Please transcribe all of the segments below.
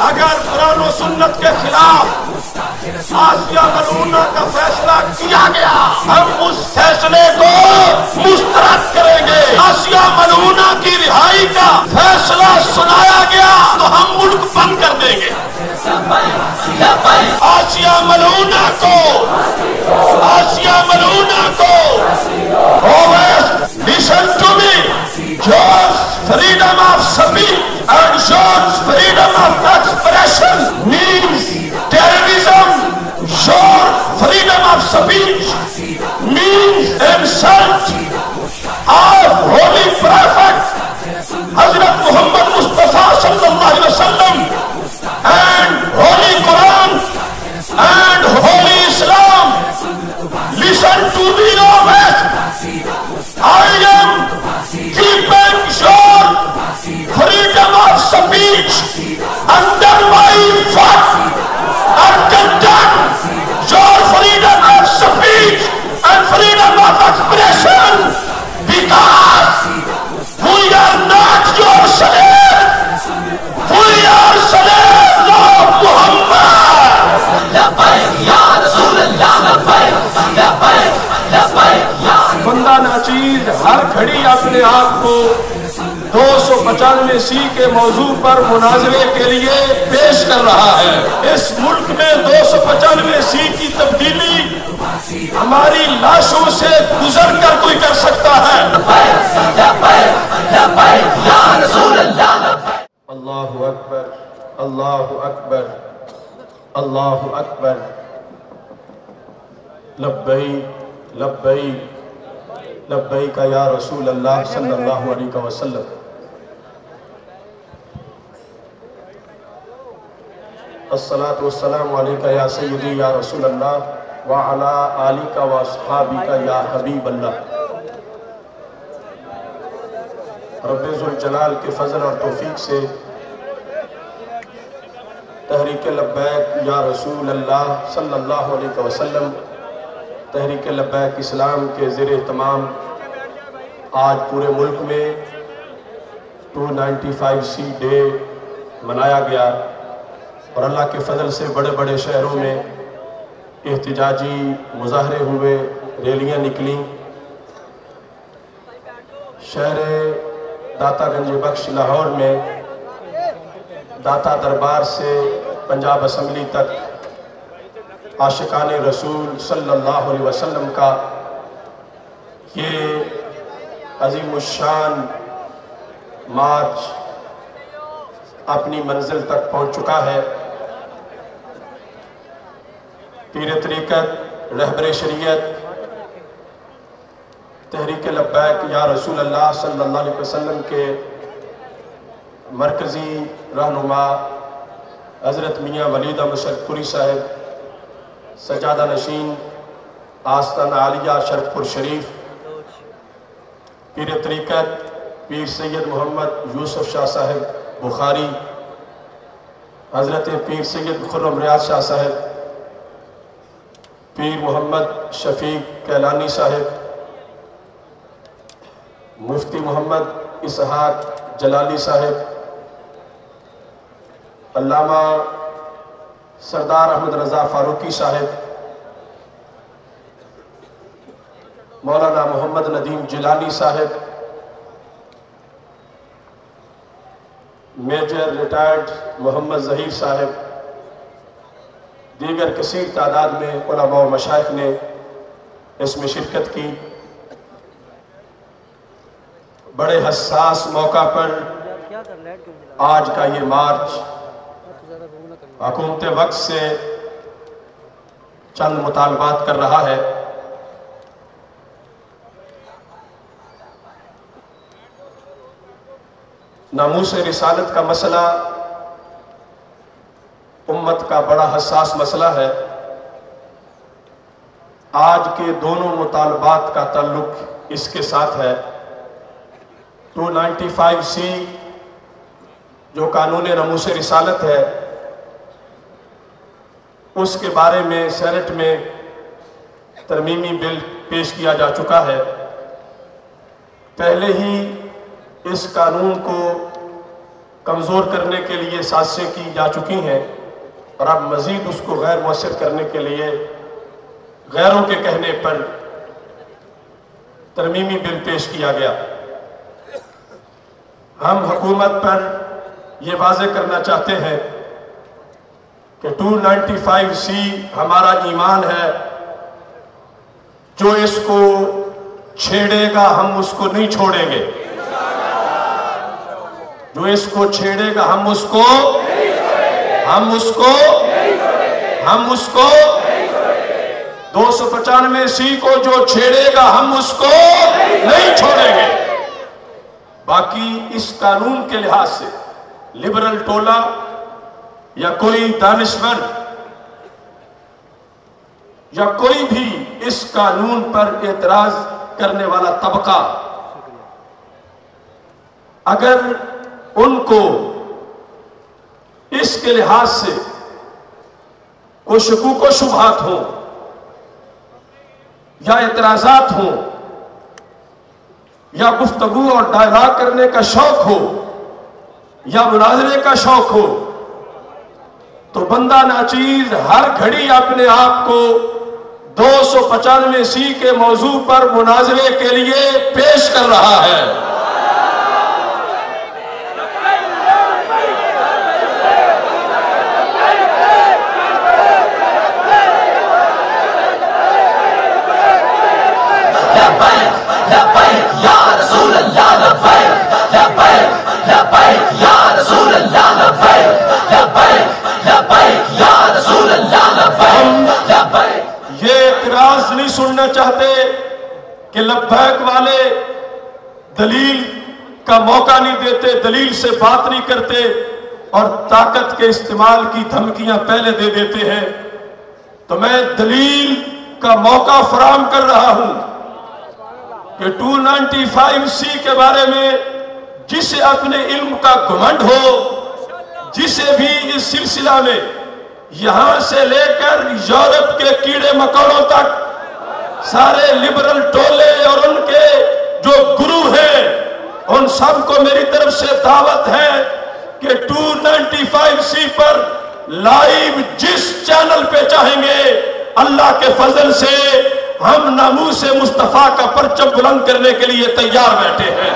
اگر قرآن و سنت کے خلاف آسیہ ملعونہ کا فیصلہ کیا گیا، ہم اس فیصلے کو مسترد کریں گے۔ آسیہ ملعونہ کی رہائی کا فیصلہ سنایا گیا تو ہم ملک بند کر دیں گے۔ آسیہ ملعونہ کو listen to me, your freedom of speech and your freedom of expression means terrorism. Your freedom of speech means insult of holy prophet Hazrat Muhammad Mustafa sallallahu alaihi wasallam and holy Quran and holy Islam. Listen to me, O West. I am keeping your freedom of speech under my foot and condemn your freedom of speech and freedom of expression because we are not your slaves. We are slaves of Muhammad. بندہ ناچیز ہر گھڑی اپنے آپ کو 295 کے موضوع پر مناظرے کے لیے پیش کر رہا ہے۔ اس ملک میں 295 کی تبدیلی ہماری لاشوں سے گزر کر کوئی کر سکتا ہے؟ اللہ اکبر، اللہ اکبر، اللہ اکبر، لبیک لبیک لبیک یا رسول اللہ صلی اللہ علیہ وسلم۔ الصلاة والسلام علیکہ یا سیدی یا رسول اللہ وعلا آلکہ واصحابکہ یا حبیب اللہ۔ رب ذوالجلال کے فضل اور توفیق سے تحریک لبیک یا رسول اللہ صلی اللہ علیہ وسلم، تحریک لبیک اسلام کے زیر اہتمام آج پورے ملک میں 295C ڈے منایا گیا اور اللہ کے فضل سے بڑے بڑے شہروں میں احتجاجی مظاہرے ہوئے، ریلیاں نکلیں۔ شہر داتا گنج بخش لاہور میں داتا دربار سے پنجاب اسمبلی تک عاشقان رسول صلی اللہ علیہ وسلم کا یہ عظیم الشان مارچ اپنی منزل تک پہنچ چکا ہے۔ پیر طریقت، رہبر شریعت، تحریک لبیک یا رسول اللہ صلی اللہ علیہ وسلم کے مرکزی رہنما حضرت میاں ولید احمد شرف پوری صاحب، سجادہ نشین آستانہ عالیہ شرف پور شریف، پیر طریقت پیر سید محمد یوسف شاہ صاحب بخاری، حضرت پیر سید خرم ریاض شاہ صاحب، پیر محمد شفیق کیلانی صاحب، مفتی محمد اسحاق جلالی صاحب، علامہ سردار احمد رضا فاروقی صاحب، مولانا محمد ندیم جیلانی صاحب، میجر ریٹائرڈ محمد ظہیر صاحب، دیگر کثیر تعداد میں علماء و مشائخ نے اس میں شرکت کی۔ بڑے حساس موقع پر آج کا یہ مارچ حکومت وقت سے چند مطالبات کر رہا ہے۔ ناموس رسالت کا مسئلہ امت کا بڑا حساس مسئلہ ہے۔ آج کے دونوں مطالبات کا تعلق اس کے ساتھ ہے۔ 295C جو قانون ناموس رسالت ہے، اس کے بارے میں سینٹ میں ترمیمی بل پیش کیا جا چکا ہے۔ پہلے ہی اس قانون کو کمزور کرنے کے لیے سازشیں کی جا چکی ہیں، اور اب مزید اس کو غیر مؤثر کرنے کے لیے غیروں کے کہنے پر ترمیمی بل پیش کیا گیا۔ ہم حکومت پر یہ واضح کرنا چاہتے ہیں کہ 295C ہمارا ایمان ہے، جو اس کو چھیڑے گا ہم اس کو نہیں چھوڑیں گے، جو اس کو چھیڑے گا ہم اس کو 295C کو جو چھیڑے گا ہم اس کو نہیں چھوڑیں گے۔ باقی اس قانون کے لحاظ سے لبرل ٹولہ یا کوئی دانشور یا کوئی بھی اس قانون پر اعتراض کرنے والا طبقہ، اگر ان کو اس کے لحاظ سے کوئی شکوک و شبہات ہوں یا اعتراضات ہوں یا گفتگو اور ڈائلاگ کرنے کا شوق ہو یا مناظرے کا شوق ہو، تو بندہ ناچیز ہر گھڑی اپنے آپ کو 295C کے موضوع پر مناظرے کے لیے پیش کر رہا ہے۔ نہیں سننا چاہتے کہ لبیک والے دلیل کا موقع نہیں دیتے، دلیل سے بات نہیں کرتے اور طاقت کے استعمال کی دھمکیاں پہلے دے دیتے ہیں۔ تو میں دلیل کا موقع فراہم کر رہا ہوں کہ 295C کے بارے میں جسے اپنے علم کا گھمنڈ ہو، جسے بھی اس سلسلہ میں یہاں سے لے کر یورپ کے کیڑے مکوڑوں تک سارے لبرل ٹولے اور ان کے جو گرو ہیں، ان سب کو میری طرف سے دعوت ہے کہ 295C پر لائیو جس چینل پہ چاہیں گے، اللہ کے فضل سے ہم ناموس مصطفیٰ کا پرچم بلند کرنے کے لیے تیار بیٹھے ہیں۔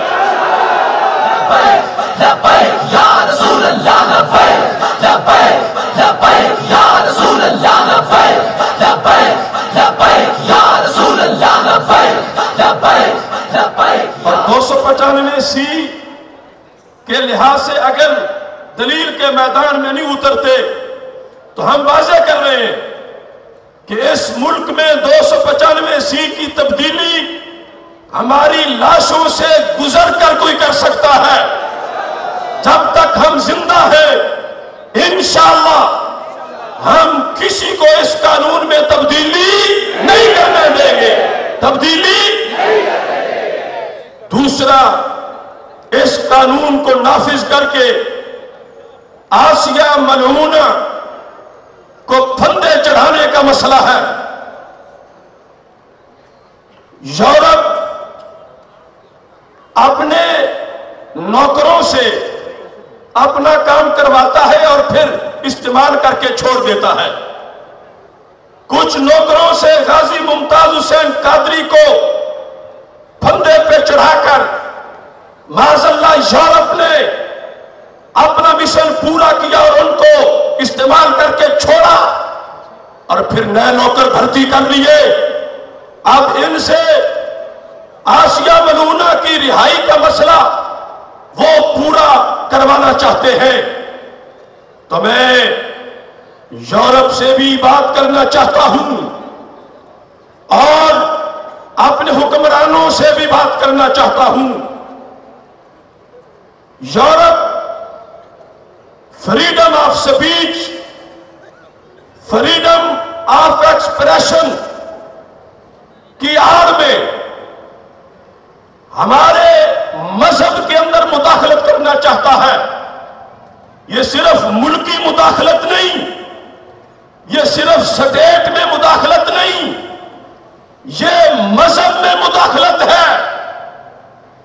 لبیک یا رسول اللہ، لبیک لبیک لبیک یا رسول اللہ، لبیک لبیک لبیک یا رسول اللہ، لبیک لبیک لبیک۔ اور 295C کے لحاظ سے اگر دلیل کے میدان میں نہیں اترتے تو ہم واضح کر رہے ہیں کہ اس ملک میں 295C کی تبدیلی ہماری لاشوں سے گزر کر کوئی کر سکتا ہے۔ جب تک ہم زندہ ہیں انشاءاللہ ہم کسی کو اس قانون میں تبدیلی نہیں کرنے دیں گے، تبدیلی نہیں کرنے دیں گے۔ دوسرا، اس قانون کو نافذ کر کے آسیہ ملعونہ کو پھندے چڑھانے کا مسئلہ ہے۔ یورپ اپنے نوکروں سے اپنا کام کرواتا ہے اور پھر استعمال کر کے چھوڑ دیتا ہے۔ کچھ نوکروں سے غازی ممتاز حسین قادری کو پھندے پہ چڑھا کر معاذ اللہ یورپ نے اپنا مشن پورا کیا اور ان کو استعمال کر کے چھوڑا اور پھر نئے نوکر بھرتی کر لیے۔ اب ان سے آسیہ ملعونہ کی رہائی کا مسئلہ وہ پورا کروانا چاہتے ہیں۔ تو میں یورپ سے بھی بات کرنا چاہتا ہوں اور اپنے حکمرانوں سے بھی بات کرنا چاہتا ہوں۔ Europe freedom of speech, freedom of expression کی آڑ میں ہمارے مذہب کے اندر مداخلت کرنا چاہتا ہے۔ یہ صرف ملکی مداخلت نہیں، یہ صرف سٹیٹ میں مداخلت نہیں، یہ مذہب میں مداخلت ہے۔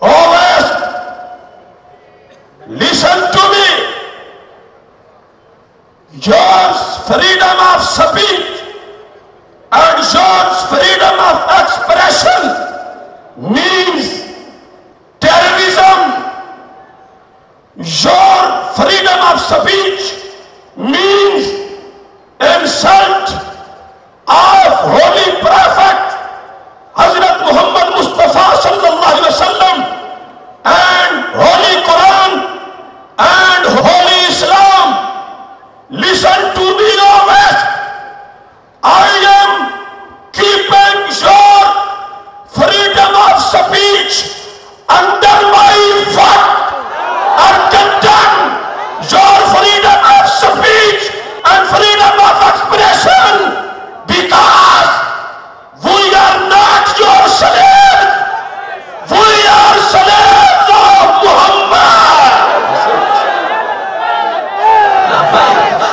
Always listen to me. Your freedom of speech and your freedom of expression means terrorism. Your freedom of speech means insult of holy prophet Hazrat Muhammad Mustafa sallallahu alaihi wasallam and holy Quran and holy Islam. Listen to me always. I am keeping your freedom of speech under my foot and condemn your freedom of speech and freedom of expression, because we are not your slaves. We are slaves of Muhammad.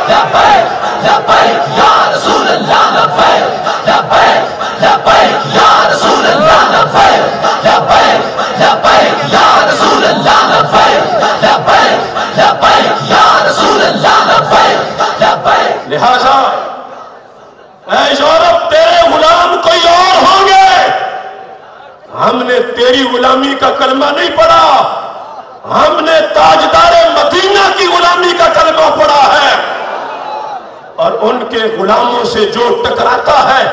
لبیک لبیک یا رسول اللہ لبیک لبیک لبیک یا رسول اللہ لبیک لبیک لبیک یا رسول اللہ لبیک لبیک لبیک یا رسول اللہ لبیک لبیک۔ لہذا اے یورپ، تیرے غلام کوئی اور ہوں گے۔ ہم نے تیری غلامی کا کلمہ نہیں پڑھا، ہم نے تاجدار مدینہ کی غلامی کا کلمہ پڑھا ہے۔ اور ان کے غلاموں سے جو ٹکراتا ہے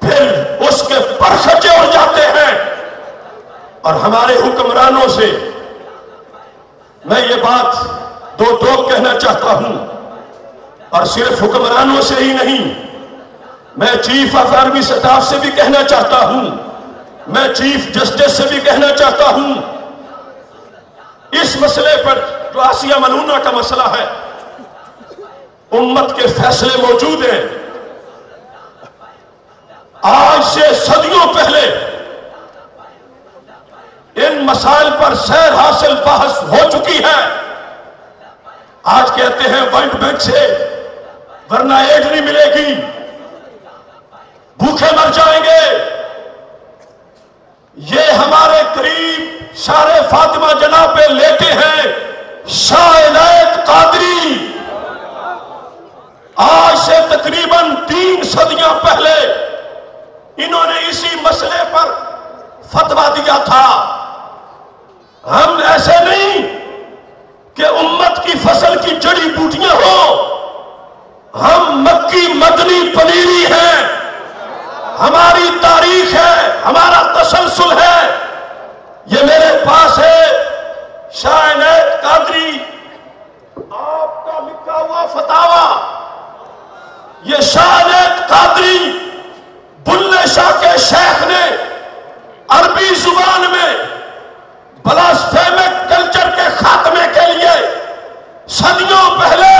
پھر اس کے پرخچے اڑ جاتے ہیں۔ اور ہمارے حکمرانوں سے میں یہ بات دو کہنا چاہتا ہوں، اور صرف حکمرانوں سے ہی نہیں، میں چیف آف آرمی سٹاف سے بھی کہنا چاہتا ہوں، میں چیف جسٹس سے بھی کہنا چاہتا ہوں۔ اس مسئلے پر جو آسیہ ملونہ کا مسئلہ ہے، امت کے فیصلے موجود ہیں۔ آج سے صدیوں پہلے ان مسائل پر سیر حاصل بحث ہو چکی ہے۔ آج کہتے ہیں ورلڈ بینک سے ورنہ ایڈ نہیں ملے گی، بھوکے مر جائیں گے۔ یہ ہمارے قریب شار فاطمہ جناب پہ لیٹے ہیں شاہ عنایت قادری۔ آج سے تقریباً 3 صدیاں پہلے انہوں نے اسی مسئلے پر فتویٰ دیا تھا۔ ہم ایسے نہیں کہ امت کی فصل کی جڑی بوٹیاں ہوں، ہم مکی مدنی پنیری ہیں، ہماری تاریخ ہے، ہمارا تسلسل ہے۔ یہ میرے پاس ہے شاہ عنایت قادری، آپ کا لکھا ہوا فتاویٰ۔ یہ شاہ عنایت قادری بلے شاہ کے شیخ نے عربی زبان میں بلاسفیمک کلچر کے خاتمے کے لیے صدیوں پہلے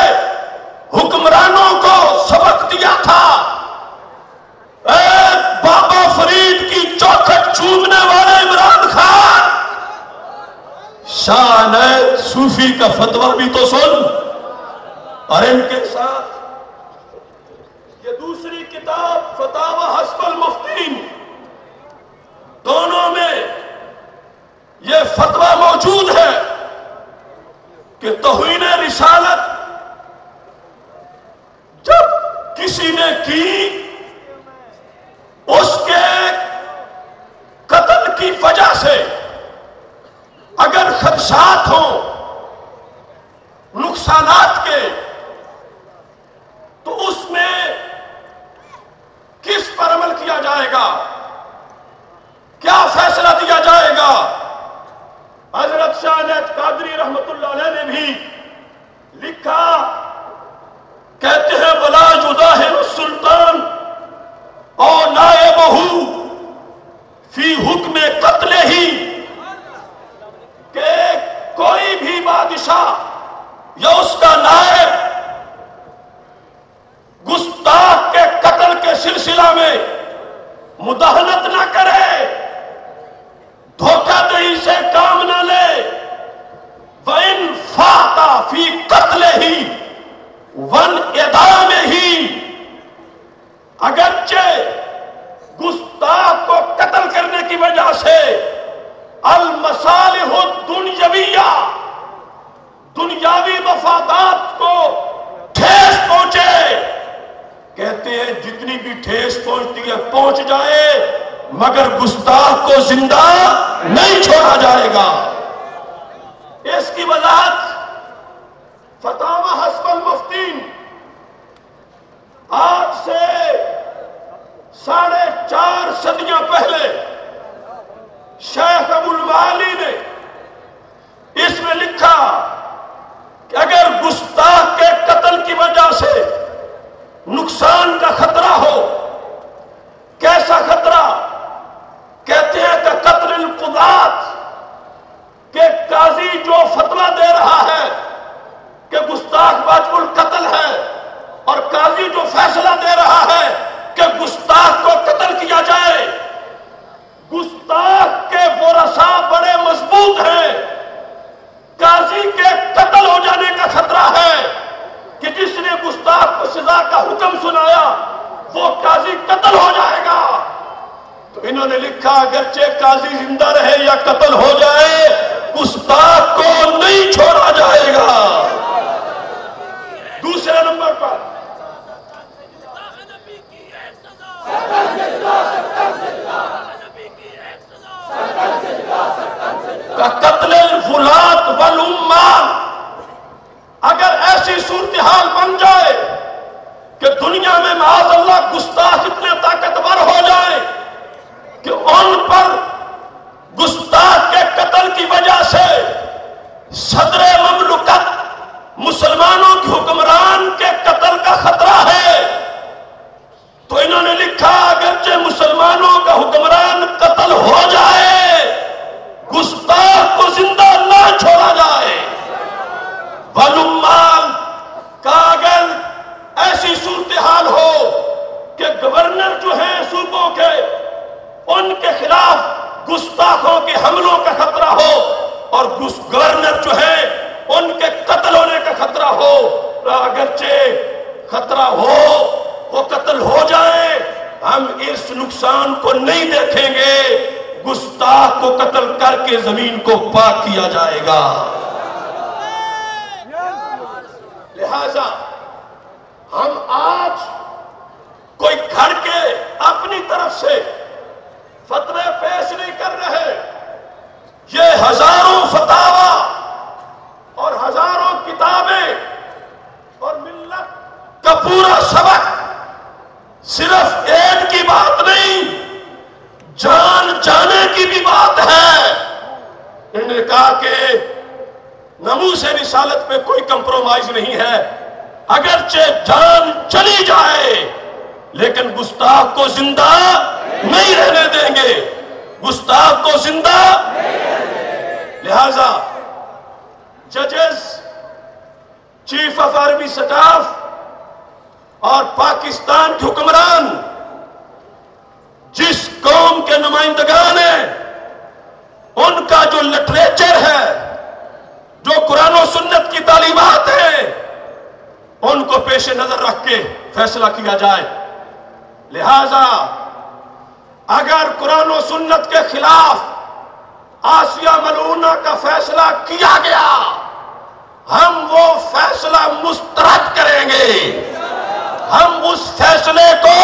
حکمرانوں کو سبق دیا تھا۔ اے بابا فرید کی چوکھٹ چومنے والے عمران خان، شاہ عنایت صوفی کا فتویٰ بھی تو سن، اور ان کے ساتھ یہ دوسری کتاب فتاوی حسب المفتین، دونوں میں یہ فتویٰ موجود ہے کہ توہین رسالت جب کسی نے کی، اس کے قتل کی وجہ سے اگر خدشات ہوں نقصانات کے، تو اس میں کس پر عمل کیا جائے گا، کیا فیصلہ دیا جائے گا۔ حضرت شاہ عنایت قادری رحمت اللہ علیہ نے بھی لکھا، کہتے ہیں وَلَا يُدَاهِنُ السُّلْطَانُ یا اس کا نائب گستاخ کے قتل کے سلسلہ میں مداہنت نہ کرے، دھوکہ دہی سے کام نہ لے، وَإِنْ فَاتَ فِي قَتْلِهِ وَانْإِدَامِهِ، اگرچہ گستاخ کو قتل کرنے کی وجہ سے المصالح الدنیویہ، دنیاوی مفادات کو ٹھیس پہنچے، کہتے ہیں جتنی بھی ٹھیس پہنچتی ہے پہنچ جائے، مگر گستاخ کو زندہ نہیں چھوڑا جائے گا۔ اس کی وضاحت فتاوی حسب المفتین آج سے 4.5 صدیاں پہلے شیخ ابو العالی نے اس میں لکھا کہ اگر گستاخ کے قتل کی وجہ سے نقصان کا خطرہ ہو، کیسا خطرہ؟ کہتے ہیں کہ قتل القضات، کہ قاضی جو فتویٰ دے رہا ہے کہ گستاخ واجب القتل ہے، اور قاضی جو فیصلہ دے رہا ہے کہ گستاخ کو قتل کیا جائے، گستاخ کے ورثاء بڑے مضبوط ہیں، قاضی کے قتل ہو جانے کا خطرہ ہے کہ جس نے گستاخ کو سزا کا حکم سنایا وہ قاضی قتل ہو جائے گا۔ تو انہوں نے لکھا اگرچہ قاضی زندہ رہے یا قتل ہو جائے، گستاخ کو نہیں چھوڑا جائے گا۔ دوسرے نمبر پر قتل الفلات والعمال، اگر ایسی صورتحال بن جائے کہ دنیا میں معاذ اللہ گستاخ اتنے طاقتور ہو جائے کہ ان پر گستاخ کے قتل کی وجہ سے صدر مملکت مسلمانوں کے حکمران کے قتل کا خطرہ ہے، تو انہوں نے لکھا اگرچہ مسلمانوں کا حکمران قتل ہو جائے، گستاخ کو زندہ نہ چھوڑا جائے۔ والعمال کا اگر ایسی صورتحال ہو کہ گورنر جو ہیں صوبوں کے، ان کے خلاف گستاخوں کے حملوں کا خطرہ ہو، اور گورنر جو ہیں ان کے قتل ہونے کا خطرہ ہو، اگرچہ خطرہ ہو وہ قتل ہو جائے، ہم اس نقصان کو نہیں دیکھیں گے، گستاخ کو قتل کر کے زمین کو پاک کیا جائے گا۔ لہذا ہم آج کوئی گھر کے اپنی طرف سے فتوے پیش نہیں کر رہے، یہ ہزاروں فتاوا اور ہزاروں کتابیں اور ملت کا پورا سبق صرف ایک کی بات نہیں، جان جانے کی بھی بات ہے۔ انہوں نے کہا کہ ناموس رسالت پہ کوئی کمپرومائز نہیں ہے، اگرچہ جان چلی جائے لیکن گستاخ کو زندہ نہیں رہنے دیں گے، گستاخ کو زندہ۔ لہذا ججز، چیف آف آرمی سٹاف اور پاکستان کے حکمران جس قوم کے نمائندگان ہیں، ان کا جو لٹریچر ہے، جو قرآن و سنت کی تعلیمات ہیں، ان کو پیش نظر رکھ کے فیصلہ کیا جائے۔ لہذا اگر قرآن و سنت کے خلاف آسیہ ملعونہ کا فیصلہ کیا گیا، ہم وہ فیصلہ مسترد کریں گے، ہم اس فیصلے کو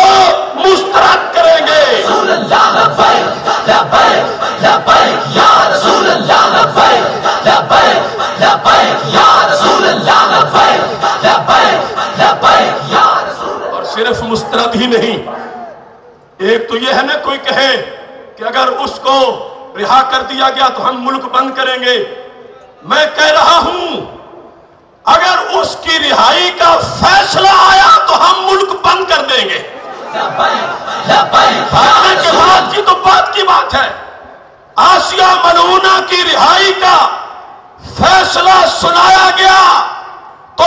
مسترد کریں گے۔ رسول اللہ لبیک لبیک لبیک یا رسول اللہ لبیک لبیک لبیک یا رسول اللہ لبیک لبیک لبیک یا رسول اللہ۔ اور صرف مسترد ہی نہیں، ایک تو یہ ہے نا کوئی کہے کہ اگر اس کو رہا کر دیا گیا تو ہم ملک بند کریں گے، میں کہہ رہا ہوں اگر اس کی رہائی کا فیصلہ آیا تو ہم ملک بند کر دیں گے۔ بھاگنے کے بعد کی تو بات کی بات ہے، آسیہ ملعونہ کی رہائی کا فیصلہ سنایا گیا، تو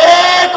1